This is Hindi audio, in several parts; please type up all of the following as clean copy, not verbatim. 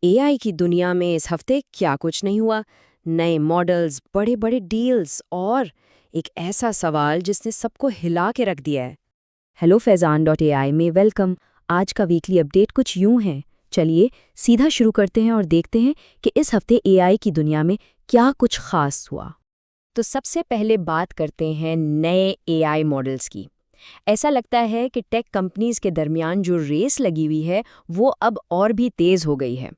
एआई की दुनिया में इस हफ्ते क्या कुछ नहीं हुआ। नए मॉडल्स, बड़े बड़े डील्स और एक ऐसा सवाल जिसने सबको हिला के रख दिया है। हेलो फैज़ान.ai में वेलकम। आज का वीकली अपडेट कुछ यूं है। चलिए सीधा शुरू करते हैं और देखते हैं कि इस हफ्ते एआई की दुनिया में क्या कुछ खास हुआ। तो सबसे पहले बात करते हैं नए एआई मॉडल्स की। ऐसा लगता है कि टेक कंपनीज के दरमियान जो रेस लगी हुई है वो अब और भी तेज हो गई है।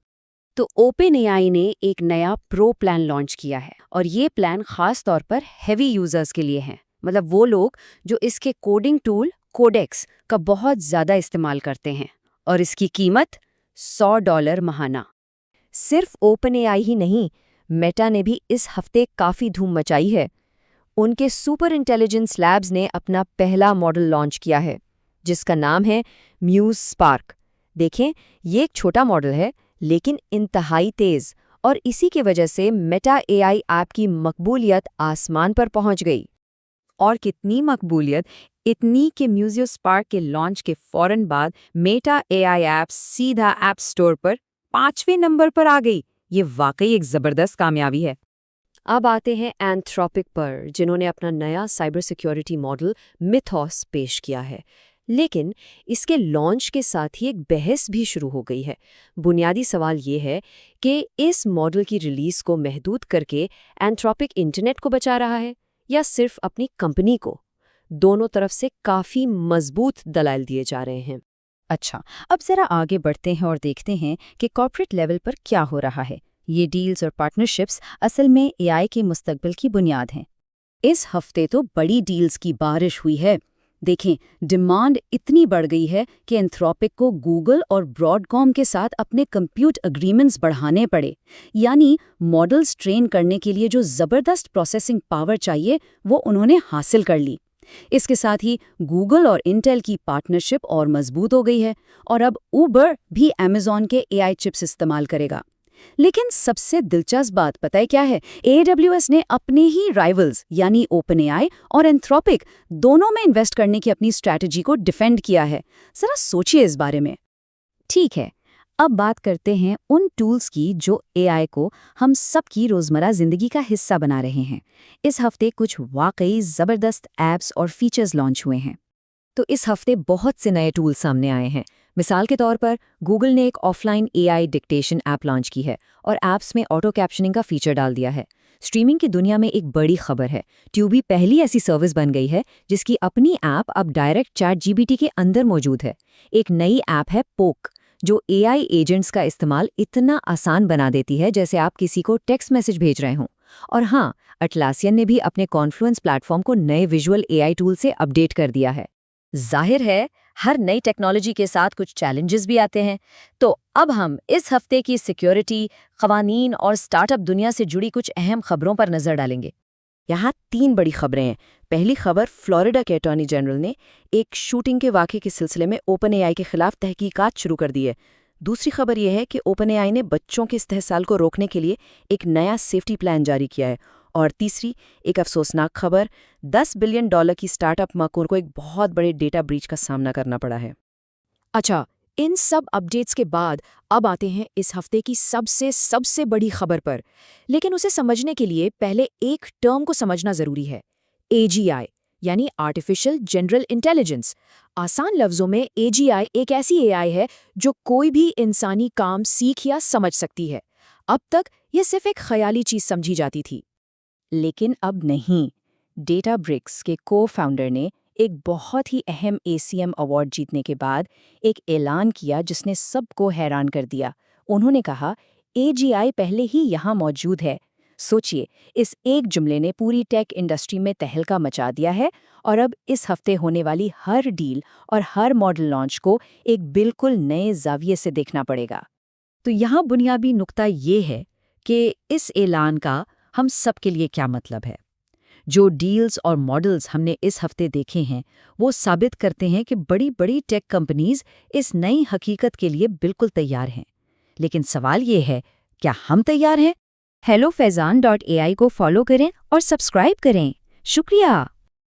तो ओपन एआई ने एक नया प्रो प्लान लॉन्च किया है और ये प्लान खास तौर पर हैवी यूजर्स के लिए है। मतलब वो लोग जो इसके कोडिंग टूल कोडेक्स का बहुत ज़्यादा इस्तेमाल करते हैं। और इसकी कीमत $100 महाना। सिर्फ ओपन एआई ही नहीं, मेटा ने भी इस हफ्ते काफ़ी धूम मचाई है। उनके सुपर इंटेलिजेंस लैब्स ने अपना पहला मॉडल लॉन्च किया है जिसका नाम है म्यूज स्पार्क। देखें, ये एक छोटा मॉडल है लेकिन इंतहाई तेज, और इसी की वजह से मेटा एआई ऐप की मकबूलियत आसमान पर पहुंच गई। और कितनी मकबूलियत, इतनी कि म्यूजियो स्पार्क के लॉन्च के फौरन बाद मेटा एआई ऐप सीधा ऐप स्टोर पर 5वें नंबर पर आ गई। ये वाकई एक ज़बरदस्त कामयाबी है। अब आते हैं एंथ्रोपिक पर, जिन्होंने अपना नया साइबर सिक्योरिटी मॉडल मिथॉस पेश किया है। लेकिन इसके लॉन्च के साथ ही एक बहस भी शुरू हो गई है। बुनियादी सवाल ये है कि इस मॉडल की रिलीज को महदूद करके एंथ्रोपिक इंटरनेट को बचा रहा है या सिर्फ अपनी कंपनी को। दोनों तरफ से काफ़ी मजबूत दलाइल दिए जा रहे हैं। अच्छा, अब जरा आगे बढ़ते हैं और देखते हैं कि कॉर्पोरेट लेवल पर क्या हो रहा है। ये डील्स और पार्टनरशिप्स असल में एआई के मुस्तकबिल की बुनियाद हैं। इस हफ्ते तो बड़ी डील्स की बारिश हुई है। देखें, डिमांड इतनी बढ़ गई है कि एंथ्रोपिक को गूगल और ब्रॉडकॉम के साथ अपने कंप्यूट एग्रीमेंट्स बढ़ाने पड़े। यानी मॉडल्स ट्रेन करने के लिए जो ज़बरदस्त प्रोसेसिंग पावर चाहिए वो उन्होंने हासिल कर ली। इसके साथ ही गूगल और इंटेल की पार्टनरशिप और मजबूत हो गई है, और अब उबर भी अमेज़ॉन के एआई चिप्स इस्तेमाल करेगा। लेकिन सबसे दिलचस्प बात पता है क्या है? AWS ने अपने ही राइवल्स यानी OpenAI और एंथ्रोपिक दोनों में इन्वेस्ट करने की अपनी स्ट्रैटेजी को डिफेंड किया है। जरा सोचिए इस बारे में। ठीक है, अब बात करते हैं उन टूल्स की जो एआई को हम सबकी रोज़मर्रा ज़िंदगी का हिस्सा बना रहे हैं। इस हफ्ते कुछ वाकई ज़बरदस्त ऐप्स और फीचर्स लॉन्च हुए हैं। तो इस हफ्ते बहुत से नए टूल सामने आए हैं। मिसाल के तौर पर गूगल ने एक offline AI dictation app launch की है और ऐप्स में ऑटो कैप्शनिंग का फीचर डाल दिया है। स्ट्रीमिंग की दुनिया में एक बड़ी खबर है। ट्यूबी पहली ऐसी सर्विस बन गई है जिसकी अपनी ऐप अब डायरेक्ट चैट जीपीटी के अंदर मौजूद है। एक नई ऐप है पोक, जो एआई एजेंट्स का इस्तेमाल इतना आसान बना देती है जैसे आप किसी को टेक्स्ट मैसेज भेज रहे हों। और हाँ, अटलासियन ने भी अपने कॉन्फ्लुएंस प्लेटफॉर्म को नए विजुअल एआई टूल से अपडेट कर दिया है। जाहिर है, हर नई टेक्नोलॉजी के साथ कुछ चैलेंजेस भी आते हैं। तो अब हम इस हफ्ते की सिक्योरिटी, क़वानीन और स्टार्टअप दुनिया से जुड़ी कुछ अहम खबरों पर नज़र डालेंगे। यहाँ 3 बड़ी खबरें हैं। पहली खबर, फ्लोरिडा के अटॉर्नी जनरल ने एक शूटिंग के वाक़े के सिलसिले में ओपन एआई के खिलाफ तहकीकात शुरू कर दी है। दूसरी खबर यह है कि ओपन एआई ने बच्चों के इस्तेहसाल को रोकने के लिए एक नया सेफ्टी प्लान जारी किया है। और तीसरी, एक अफसोसनाक खबर, $10 बिलियन की स्टार्टअप मकूर को एक बहुत बड़े डेटा ब्रीच का सामना करना पड़ा है। अच्छा, इन सब अपडेट्स के बाद अब आते हैं इस हफ्ते की सबसे बड़ी खबर पर। लेकिन उसे समझने के लिए पहले एक टर्म को समझना ज़रूरी है। AGI यानी आर्टिफिशियल जनरल इंटेलिजेंस। आसान लफ्ज़ों में AGI एक ऐसी AI है जो कोई भी इंसानी काम सीख या समझ सकती है। अब तक ये सिर्फ एक ख्याली चीज़ समझी जाती थी। लेकिन अब नहीं। डेटाब्रिक्स के को-फाउंडर ने एक बहुत ही अहम ACM अवार्ड जीतने के बाद एक ऐलान किया जिसने सबको हैरान कर दिया। उन्होंने कहा, AGI पहले ही यहाँ मौजूद है। सोचिए, इस एक जुमले ने पूरी टेक इंडस्ट्री में तहलका मचा दिया है, और अब इस हफ्ते होने वाली हर डील और हर मॉडल लॉन्च को एक बिल्कुल नए ज़ाविये से देखना पड़ेगा। तो यहाँ बुनियादी नुक्ता ये है कि इस ऐलान का हम सब के लिए क्या मतलब है। जो डील्स और मॉडल्स हमने इस हफ्ते देखे हैं वो साबित करते हैं कि बड़ी बड़ी टेक कंपनीज इस नई हकीकत के लिए बिल्कुल तैयार हैं। लेकिन सवाल ये है, क्या हम तैयार हैं? हेलो फैज़ान.ai को फॉलो करें और सब्सक्राइब करें। शुक्रिया।